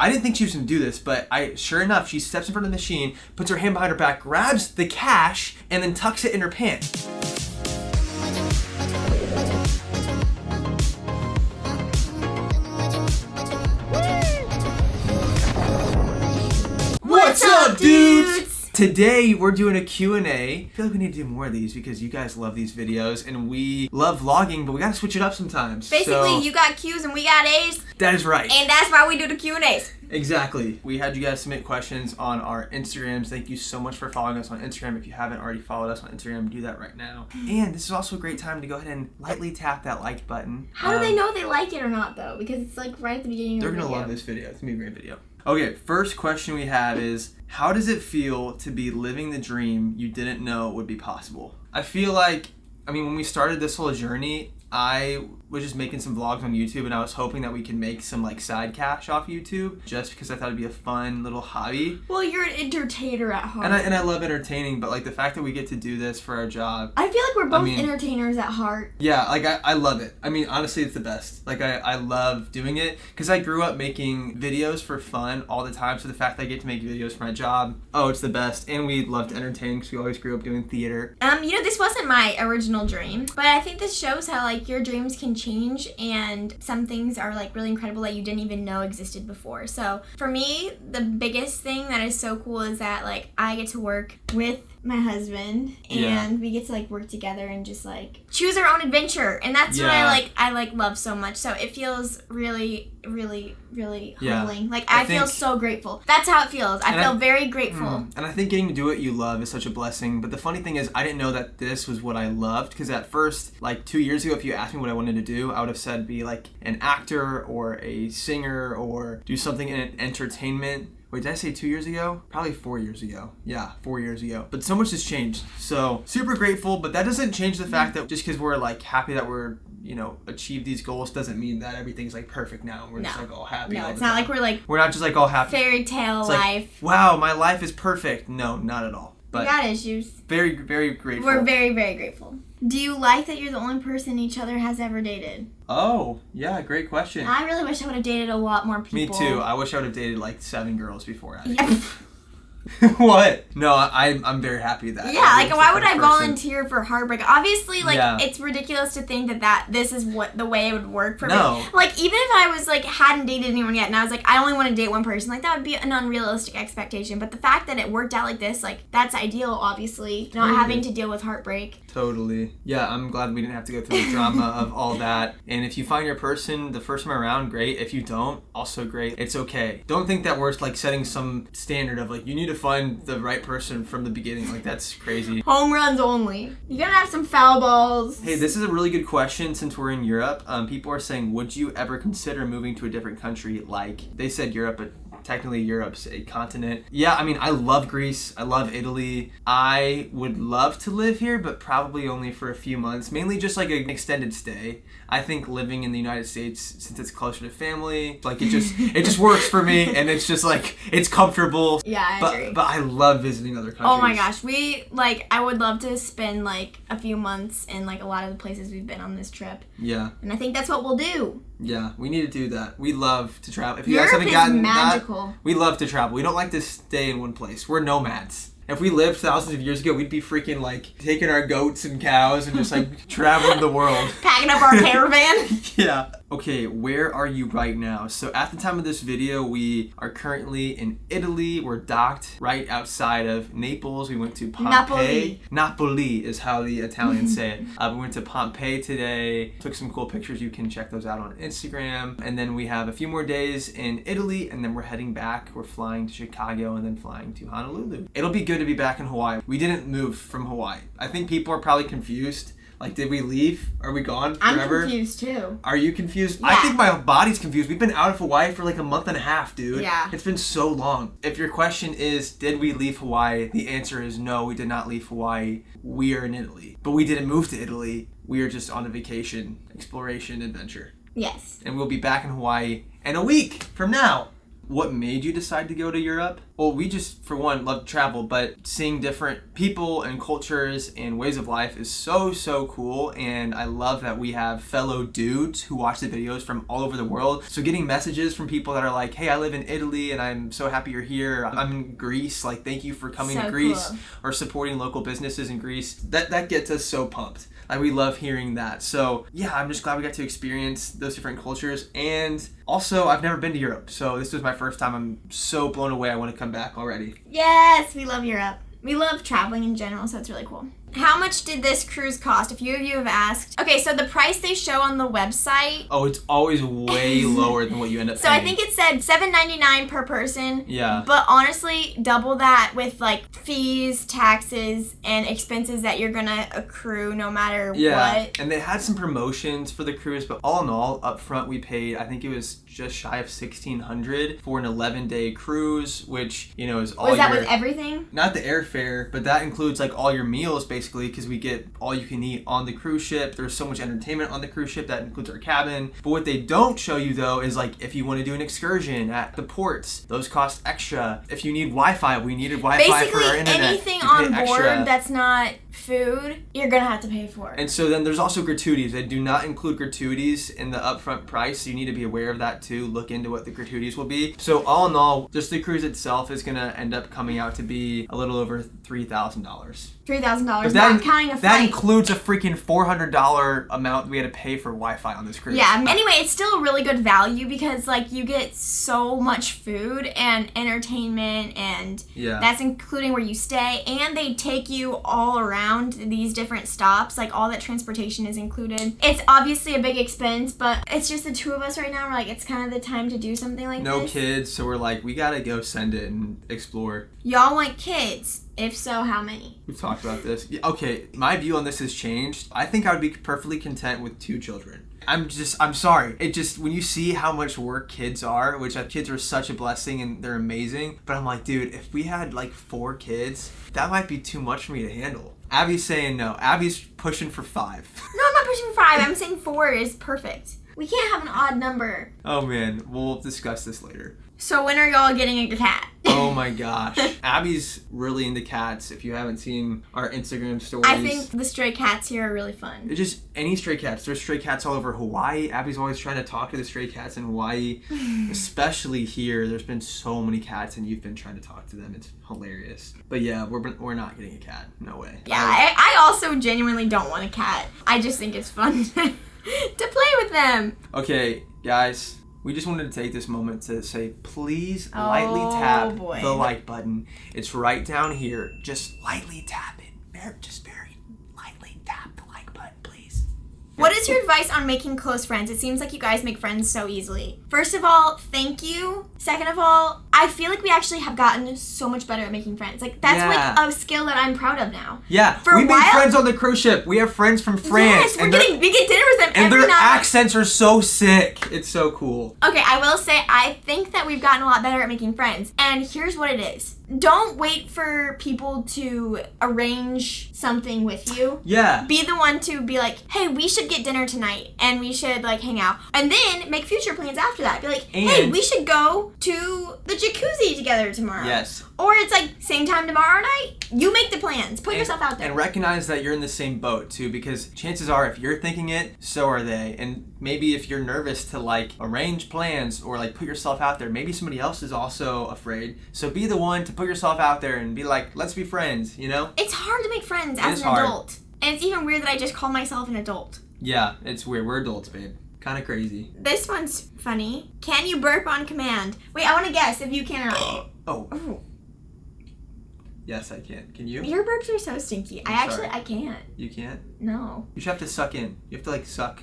I didn't think she was going to do this, but sure enough, she steps in front of the machine, puts her hand behind her back, grabs the cash, and then tucks it in her pants. What's up, dudes? Today, we're doing a Q&A. I feel like we need to do more of these because you guys love these videos and we love vlogging, but we gotta switch it up sometimes. Basically, you got Q's and we got A's. That is right. And that's why we do the Q&As. Exactly. We had you guys submit questions on our Instagrams. Thank you so much for following us on Instagram. If you haven't already followed us on Instagram, do that right now. And this is also a great time to go ahead and lightly tap that like button. How do they know they like it or not, though? Because it's like right at the beginning of the video. They're going to love this video. It's going to be a great video. Okay, first question we have is, how does it feel to be living the dream you didn't know would be possible? I feel like, when we started this whole journey, I was just making some vlogs on YouTube and I was hoping that we could make some like side cash off YouTube just because I thought it'd be a fun little hobby. Well, you're an entertainer at heart. And I love entertaining, but like the fact that we get to do this for our job. I feel like we're both entertainers at heart. Yeah, like I love it. Honestly, it's the best. Like I love doing it because I grew up making videos for fun all the time. So the fact that I get to make videos for my job, it's the best. And we love to entertain because we always grew up doing theater. This wasn't my original dream, but I think this shows how like your dreams can change and some things are like really incredible that you didn't even know existed before. So for me, the biggest thing that is so cool is that like I get to work with my husband and we get to like work together and just like choose our own adventure, and that's what I love so much. So it feels really humbling. Like I feel so grateful. That's how it feels. I feel very grateful. And I think getting to do what you love is such a blessing. But the funny thing is I didn't know that this was what I loved, because at first, like 2 years ago, if you asked me what I wanted to do, I would have said be like an actor or a singer or do something in entertainment. Wait, did I say 2 years ago? Probably 4 years ago. Yeah, 4 years ago. But so much has changed. So super grateful, but that doesn't change the fact that just because we're like happy that we're, achieved these goals doesn't mean that everything's like perfect now. We're just like all happy. No, it's not like we're not just like all happy. Fairy tale life. Like, wow, my life is perfect. No, not at all. But we got issues. Very, very grateful. We're very, very grateful. Do you like that you're the only person each other has ever dated? Oh, yeah, great question. I really wish I would have dated a lot more people. Me too. I wish I would have dated like 7 girls before actually. What? No, I'm very happy that. Yeah, like why would I volunteer for heartbreak? Obviously, like it's ridiculous to think that this is what the way it would work for me. Like even if I was like hadn't dated anyone yet and I was like I only want to date one person, like that would be an unrealistic expectation. But the fact that it worked out like this, like that's ideal. Obviously, not having to deal with heartbreak. Totally. Yeah, I'm glad we didn't have to go through the drama of all that. And if you find your person the first time around, great. If you don't, also great. It's okay. Don't think that we're like setting some standard of like you need to find the right person from the beginning. Like that's crazy. Home runs only. You're gonna have some foul balls. Hey, this is a really good question since we're in Europe. People are saying, would you ever consider moving to a different country? Like they said Europe, but technically Europe's a continent. Yeah, I love Greece. I love Italy. I would love to live here, but probably only for a few months. Mainly just like an extended stay. I think living in the United States, since it's closer to family, like it just works for me, and it's just like it's comfortable. Yeah, I agree. But I love visiting other countries. Oh my gosh, I would love to spend like a few months in like a lot of the places we've been on this trip. Yeah. And I think that's what we'll do. Yeah, we need to do that. We love to travel. If you Europe guys haven't gotten magical. that, we love to travel. We don't like to stay in one place. We're nomads. If we lived thousands of years ago, we'd be freaking like taking our goats and cows and just like traveling the world. Packing up our caravan. Yeah. Okay, where are you right now? So at the time of this video, we are currently in Italy. We're docked right outside of Naples. We went to Pompeii. Napoli is how the Italians say it. We went to Pompeii today. Took some cool pictures. You can check those out on Instagram. And then we have a few more days in Italy, and then we're heading back. We're flying to Chicago and then flying to Honolulu. It'll be good to be back in Hawaii. We didn't move from Hawaii. I think people are probably confused. Like, did we leave? Are we gone forever? I'm confused too. Are you confused? Yeah. I think my body's confused. We've been out of Hawaii for like a month and a half, dude. Yeah. It's been so long. If your question is, did we leave Hawaii? The answer is no, we did not leave Hawaii. We are in Italy. But we didn't move to Italy. We are just on a vacation, exploration, adventure. Yes. And we'll be back in Hawaii in a week from now. What made you decide to go to Europe? Well, we just, for one, love travel, but seeing different people and cultures and ways of life is so, so cool. And I love that we have fellow dudes who watch the videos from all over the world. So getting messages from people that are like, hey, I live in Italy and I'm so happy you're here. I'm in Greece. Like, thank you for coming to Greece, cool. Or supporting local businesses in Greece. That gets us so pumped. Like, we love hearing that. So yeah, I'm just glad we got to experience those different cultures. And also, I've never been to Europe, so this was my first time. I'm so blown away. I want to come back already. Yes, we love Europe. We love traveling in general, so it's really cool. How much did this cruise cost? A few of you have asked. Okay, so the price they show on the website. Oh, it's always way lower than what you end up paying. So I think it said $7.99 per person. Yeah. But honestly, double that with like fees, taxes, and expenses that you're gonna accrue no matter what. And they had some promotions for the cruise, but all in all, up front we paid, I think it was just shy of $1,600 for an 11-day cruise, which, you know, is all Was that with everything? Not the airfare, but that includes like all your meals basically, because we get all you can eat on the cruise ship. There's so much entertainment on the cruise ship that includes our cabin. But what they don't show you though is like if you want to do an excursion at the ports, those cost extra. If you need Wi-Fi, we needed Wi-Fi for our internet. Basically anything on board that's not food, you're gonna have to pay for. And so then there's also gratuities. They do not include gratuities in the upfront price, so you need to be aware of that too. Look into what the gratuities will be. So all in all, just the cruise itself is gonna end up coming out to be a little over $3,000. $3,000, not counting a flight. That includes a freaking $400 amount we had to pay for Wi-Fi on this cruise. Yeah, anyway, it's still a really good value because like you get so much food and entertainment, and that's including where you stay, and they take you all around these different stops. Like all that transportation is included. It's obviously a big expense, but it's just the two of us right now. We're like, it's kind of the time to do something like this. No kids, so we're like, we gotta go send it and explore. Y'all want kids? If so, how many? We've talked about this. Okay, my view on this has changed. I think I would be perfectly content with 2 children. I'm sorry. It just, when you see how much work kids are, which kids are such a blessing and they're amazing, but I'm like, dude, if we had like 4 kids, that might be too much for me to handle. Abby's saying no. Abby's pushing for 5. No, I'm not pushing for 5. I'm saying 4 is perfect. We can't have an odd number. Oh man, we'll discuss this later. So when are y'all getting a cat? Oh my gosh. Abby's really into cats. If you haven't seen our Instagram stories. I think the stray cats here are really fun. It's just any stray cats. There's stray cats all over Hawaii. Abby's always trying to talk to the stray cats in Hawaii. Especially here. There's been so many cats and you've been trying to talk to them. It's hilarious. But yeah, we're not getting a cat. No way. Yeah, I also genuinely don't want a cat. I just think it's fun to play with them. Okay, guys. We just wanted to take this moment to say, please lightly tap the like button. It's right down here. Just lightly tap it. Just very lightly tap the like button, please. What is your advice on making close friends? It seems like you guys make friends so easily. First of all, thank you. Second of all, I feel like we actually have gotten so much better at making friends. Like, that's like a skill that I'm proud of now. Yeah, we made friends on the cruise ship. We have friends from France. Yes, we get dinner with them and every their night. accents are so sick. It's so cool. Okay, I will say, I think that we've gotten a lot better at making friends. And here's what it is. Don't wait for people to arrange something with you. Yeah. Be the one to be like, hey, we should get dinner tonight and we should like hang out. And then make future plans after that. Be like, hey, we should go to the jacuzzi together tomorrow. Yes. Or it's like, same time tomorrow night. You make the plans. Put yourself out there. And recognize that you're in the same boat too, because chances are if you're thinking it, so are they. And maybe if you're nervous to like arrange plans or like put yourself out there, maybe somebody else is also afraid. So be the one to put yourself out there and be like, let's be friends, you know? It's hard to make friends as an adult. And it's even weird that I just call myself an adult. Yeah, it's weird. We're adults, babe. Kind of crazy. This one's funny. Can you burp on command? Wait, I want to guess if you can or not. Oh. Yes, I can. Can you? Your burps are so stinky. I can't. You can't? No. You should have to suck in. You have to like suck.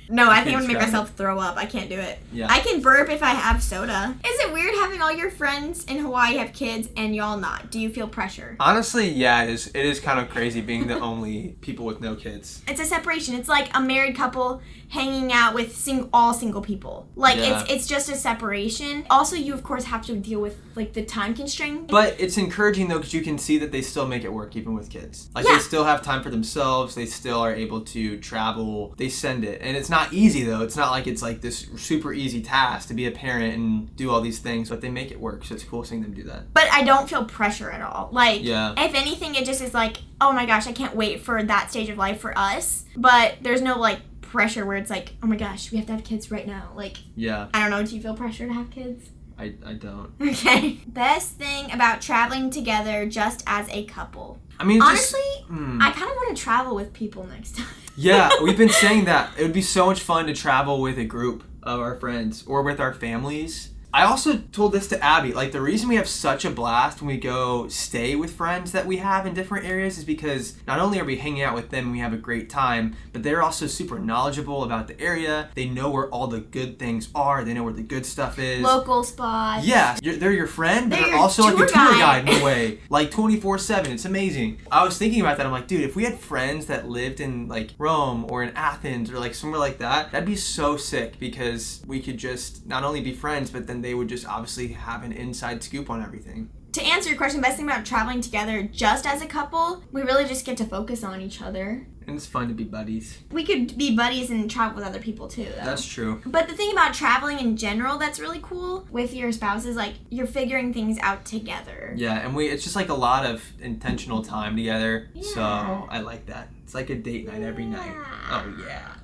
No, I think I'm gonna make myself throw up. I can't do it. Yeah. I can burp if I have soda. Is it weird having all your friends in Hawaii have kids and y'all not? Do you feel pressure? Honestly, yeah, it is. It is kind of crazy being the only people with no kids. It's a separation. It's like a married couple hanging out with all single people. Like it's just a separation. Also, you of course have to deal with like the time constraint. But it's encouraging though, because you can see that they still make it work even with kids. Like they still have time for themselves. They still are able to travel. They send it, and it's not not easy though. It's not like it's like this super easy task to be a parent and do all these things, but they make it work. So it's cool seeing them do that. But I don't feel pressure at all. Like, yeah. If anything, it just is like, oh my gosh, I can't wait for that stage of life for us. But there's no like pressure where it's like, oh my gosh, we have to have kids right now. Like, yeah. I don't know. Do you feel pressure to have kids? I don't. Okay. Best thing about traveling together just as a couple. I mean, honestly, I kind of want to travel with people next time. Yeah, we've been saying that. It would be so much fun to travel with a group of our friends or with our families. I also told this to Abby, like the reason we have such a blast when we go stay with friends that we have in different areas is because not only are we hanging out with them and we have a great time, but they're also super knowledgeable about the area. They know where all the good things are. They know where the good stuff is. Local spots. Yeah, they're your friend, but they're also like a tour guide in a way, like 24/7. It's amazing. I was thinking about that. I'm like, dude, if we had friends that lived in like Rome or in Athens or like somewhere like that, that'd be so sick because we could just not only be friends, but then they would just obviously have an inside scoop on everything. To answer your question, best thing about traveling together just as a couple, we really just get to focus on each other. And it's fun to be buddies. We could be buddies and travel with other people too, though. That's true. But the thing about traveling in general that's really cool with your spouse is like you're figuring things out together. Yeah, and it's just like a lot of intentional time together. Yeah. So I like that. It's like a date night every night. Oh yeah.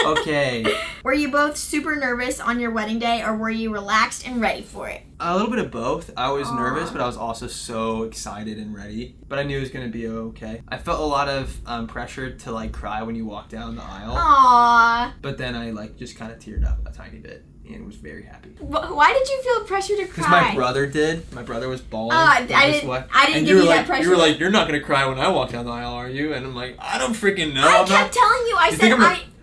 Okay. Were you both super nervous on your wedding day or were you relaxed and ready for it? A little bit of both. I was nervous, but I was also so excited and ready. But I knew it was going to be okay. I felt a lot of pressure to like cry when you walk down the aisle. Aww. But then I like just kind of teared up a tiny bit and was very happy. Why did you feel pressure to cry? Because my brother did. My brother was bawling. I didn't give you that pressure. You were like, you're not going to cry when I walk down the aisle, are you? And I'm like, I don't freaking know. I kept telling you. I said,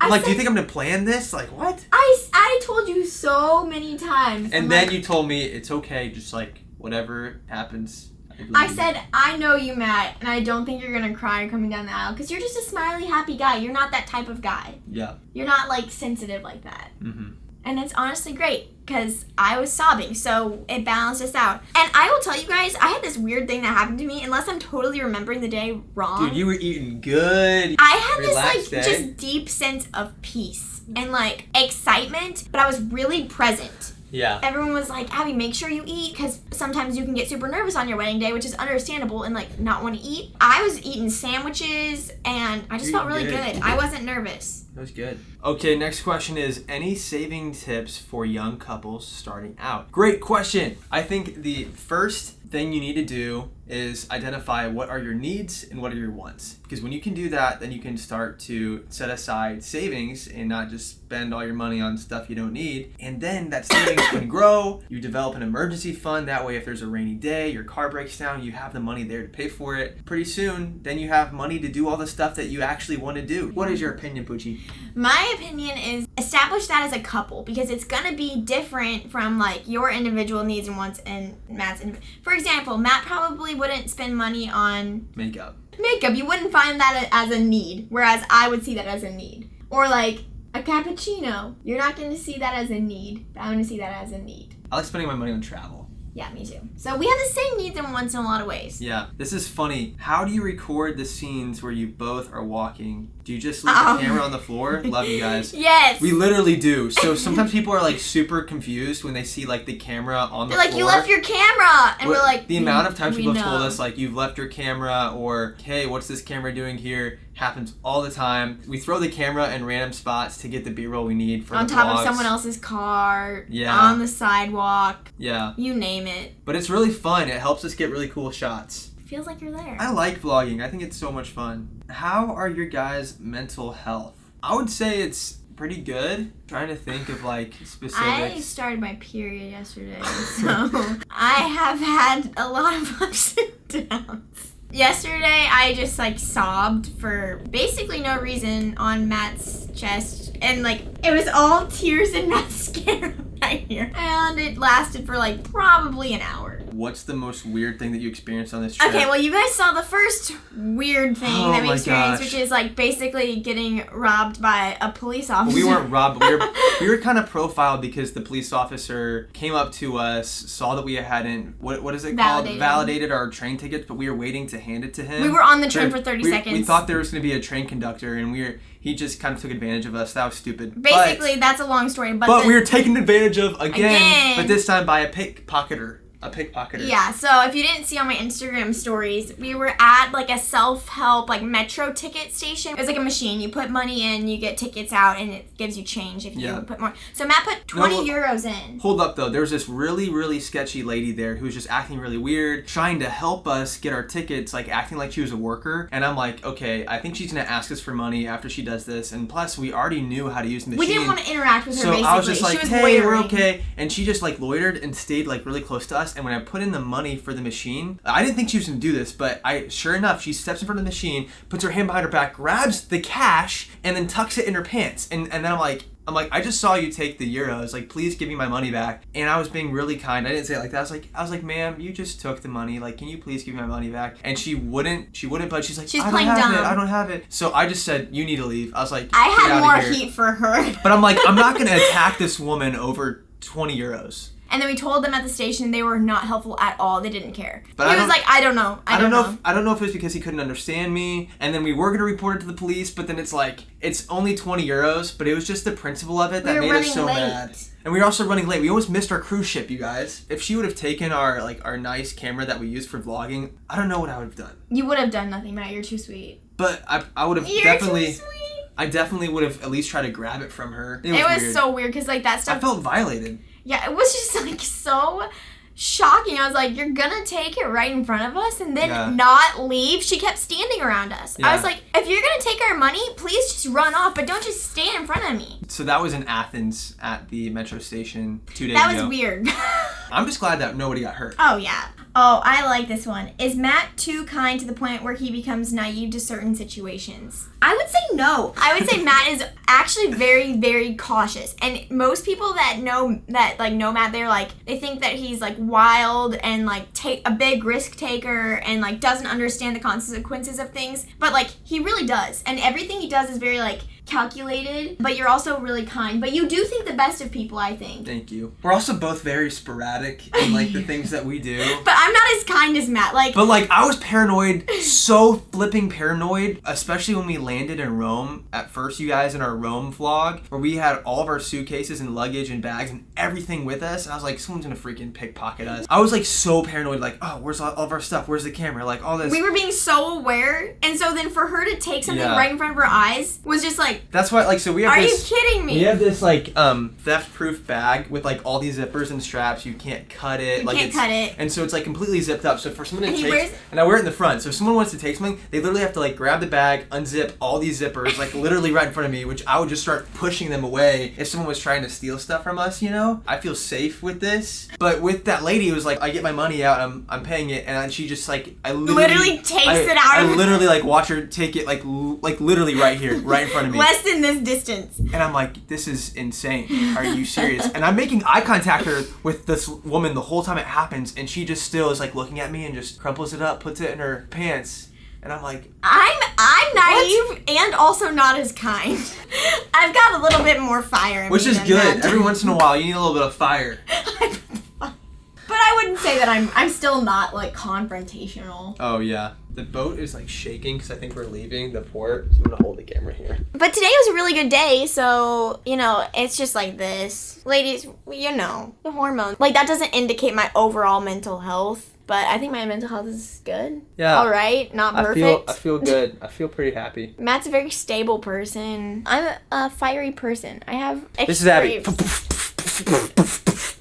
I'm like, do you think I'm going to plan this? Like, what? I told you so many times. And then you told me, it's okay, just like, whatever happens. I said, I know you, Matt, and I don't think you're going to cry coming down the aisle because you're just a smiley, happy guy. You're not that type of guy. Yeah. You're not, like, sensitive like that. Mm-hmm. And it's honestly great because I was sobbing, so it balanced us out. And I will tell you guys, I had this weird thing that happened to me, unless I'm totally remembering the day wrong. Dude, you were eating good. I had this, like, just deep sense of peace and, like, excitement, but I was really present. Yeah. Everyone was like, Abby, make sure you eat, because sometimes you can get super nervous on your wedding day, which is understandable, and, like, not want to eat. I was eating sandwiches, and I just felt really good. I wasn't nervous. That was good. Okay, next question is, any saving tips for young couples starting out? Great question. I think the first thing you need to do is identify what are your needs and what are your wants. Because when you can do that, then you can start to set aside savings and not just spend all your money on stuff you don't need. And then that savings can grow. You develop an emergency fund. That way, if there's a rainy day, your car breaks down, you have the money there to pay for it. Pretty soon, then you have money to do all the stuff that you actually want to do. What is your opinion, Poochie? My opinion is establish that as a couple because it's going to be different from like your individual needs and wants and Matt's. For example, Matt probably wouldn't spend money on makeup. You wouldn't find that as a need, whereas I would see that as a need. Or like a cappuccino. You're not going to see that as a need, but I'm going to see that as a need. I like spending my money on travel. Yeah, me too. So we have the same needs and wants in a lot of ways. Yeah. This is funny. How do you record the scenes where you both are walking? Do you just leave the camera on the floor? Love you guys. Yes. We literally do. So sometimes people are like super confused when they see like the camera on the floor. They're like, you left your camera. And we're like, the amount of times people have told us like, you've left your camera, or hey, what's this camera doing here? Happens all the time. We throw the camera in random spots to get the B-roll we need for on the top vlogs. of someone else's car. Yeah. On the sidewalk. Yeah. You name it. But it's really fun. It helps us get really cool shots. Feels like you're there. I like vlogging. I think it's so much fun. How are your guys' mental health? I would say it's pretty good. I'm trying to think of like specifics. I started my period yesterday, so I have had a lot of ups and downs. Yesterday, I just like sobbed for basically no reason on Matt's chest, and like it was all tears and mascara right here, and it lasted for like probably an hour. what's the most weird thing that you experienced on this trip? Okay, well, you guys saw the first weird thing that we experienced, which is like basically getting robbed by a police officer. We weren't robbed, but we were kind of profiled because the police officer came up to us, saw that we hadn't, what is it called? Validated our train tickets, but we were waiting to hand it to him. We were on the train for 30 seconds. We thought there was going to be a train conductor, and he just kind of took advantage of us. That was stupid. Basically, that's a long story. But we were taken advantage of again, but this time by a pickpocketer. Yeah, so if you didn't see on my Instagram stories, we were at like a self-help like metro ticket station. It was like a machine. You put money in, you get tickets out, and it gives you change if you put more. So Matt put 20 euros in. Hold up though. There was this really, really sketchy lady there who was just acting really weird, trying to help us get our tickets, like acting like she was a worker. And I'm like, okay, I think she's gonna ask us for money after she does this. And plus, we already knew how to use the machine. We didn't want to interact with her, basically. So I was just like, hey, loitering. we're okay. And she just like loitered and stayed like really close to us. And when I put in the money for the machine, I didn't think she was gonna do this, but sure enough, she steps in front of the machine, puts her hand behind her back, grabs the cash, and then tucks it in her pants. And then I'm like, I just saw you take the euros. Like, please give me my money back. And I was being really kind. I didn't say it like that. I was like, ma'am, you just took the money. Like, can you please give me my money back? And she wouldn't, but she's like, I don't have it. So I just said, you need to leave. I was like, I had more heat for her. But I'm like, I'm not gonna attack this woman over 20 euros. And then we told them at the station they were not helpful at all. They didn't care. But he was like, I don't know. I don't know if it was because he couldn't understand me. And then we were going to report it to the police, but then it's like, it's only 20 euros, but it was just the principle of it that made us so mad. And we were also running late. We almost missed our cruise ship, you guys. If she would have taken our nice camera that we used for vlogging, I don't know what I would have done. You would have done nothing, Matt. You're too sweet. But I would have definitely... Too sweet. I definitely would have at least tried to grab it from her. It was weird. So weird because like that stuff... I felt violated. Yeah, it was just like so shocking. I was like, you're gonna take it right in front of us and then not leave? She kept standing around us. Yeah. I was like, if you're gonna take our money, please just run off, but don't just stand in front of me. So that was in Athens at the metro station 2 days ago. That was weird. I'm just glad that nobody got hurt. Oh, yeah. Oh, I like this one. Is Matt too kind to the point where he becomes naive to certain situations? I would say no. I would say Matt is actually very, very cautious. And most people that know Matt, they think that he's like wild and like a big risk taker and like doesn't understand the consequences of things. But like he really does. And everything he does is very like calculated, but you're also really kind. But you do think the best of people, I think. Thank you. We're also both very sporadic in like the things that we do. But I'm not as kind as Matt. But I was paranoid, so flipping paranoid, especially when we landed in Rome at first, you guys, in our Rome vlog, where we had all of our suitcases and luggage and bags and everything with us. And I was like, someone's gonna freaking pickpocket us. I was like so paranoid, like, oh, where's all of our stuff? Where's the camera? Like all this. We were being so aware, and so then for her to take something right in front of her eyes was just like. That's why, so we have this. Are you kidding me? We have this theft-proof bag with all these zippers and straps. You can't cut it. You can't cut it. And so it's completely zipped up. So for someone to take, and I wear it in the front. So if someone wants to take something, they literally have to grab the bag, unzip all these zippers, literally right in front of me, which I would just start pushing them away if someone was trying to steal stuff from us. I feel safe with this. But with that lady, it was I get my money out, I'm paying it, and she just I literally takes it out. I literally watch her take it literally right here, right in front of me. Less than this distance. And I'm like, this is insane. Are you serious? And I'm making eye contact with this woman the whole time it happens, and she just still is looking at me and just crumples it up, puts it in her pants. And I'm like, I'm naive and also not as kind. I've got a little bit more fire in which me is than good. that. Every once in a while, you need a little bit of fire. But I wouldn't say that I'm still not confrontational. Oh yeah, the boat is shaking because I think we're leaving the port. So I'm gonna hold the camera here. But today was a really good day, so it's just like this, ladies. The hormones that doesn't indicate my overall mental health. But I think my mental health is good. Yeah. All right. Not perfect. I feel good. I feel pretty happy. Matt's a very stable person. I'm a fiery person. I have This is Abby.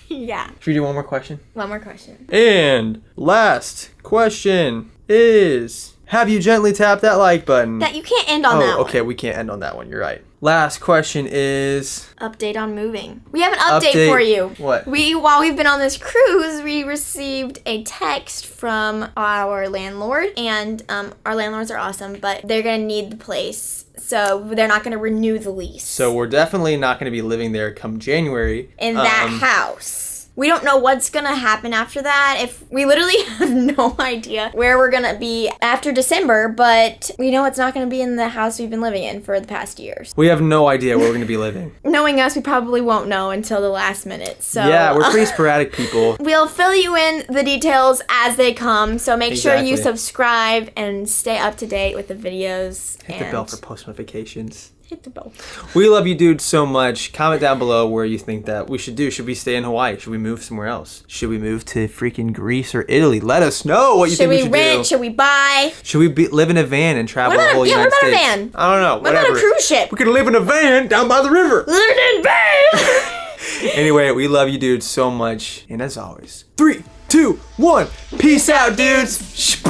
Yeah. Should we do one more question? One more question. And last question is, have you gently tapped that like button? That you can't end on that one. Okay, we can't end on that one. You're right. Last question is... Update on moving. We have an update for you. What? While we've been on this cruise, we received a text from our landlord, and our landlords are awesome, but they're going to need the place. So they're not going to renew the lease. So we're definitely not going to be living there come January. In that house. We don't know what's gonna happen after that. If we literally have no idea where we're gonna be after December, but we know it's not gonna be in the house we've been living in for the past years. We have no idea where we're gonna be living. Knowing us, we probably won't know until the last minute. So yeah, we're pretty sporadic people. We'll fill you in the details as they come. So make sure you subscribe and stay up to date with the videos. Hit the bell for post notifications. Hit the bell. We love you dudes so much. Comment down below where you think that we should do. Should we stay in Hawaii? Should we move somewhere else? Should we move to freaking Greece or Italy? Let us know what you think we should do. Should we rent? Should we buy? Should we live in a van and travel the whole United States? What about a van? I don't know. What about a cruise ship? We could live in a van down by the river. Live in van. Anyway, we love you dudes so much. And as always, 3, 2, 1. Peace out, dudes.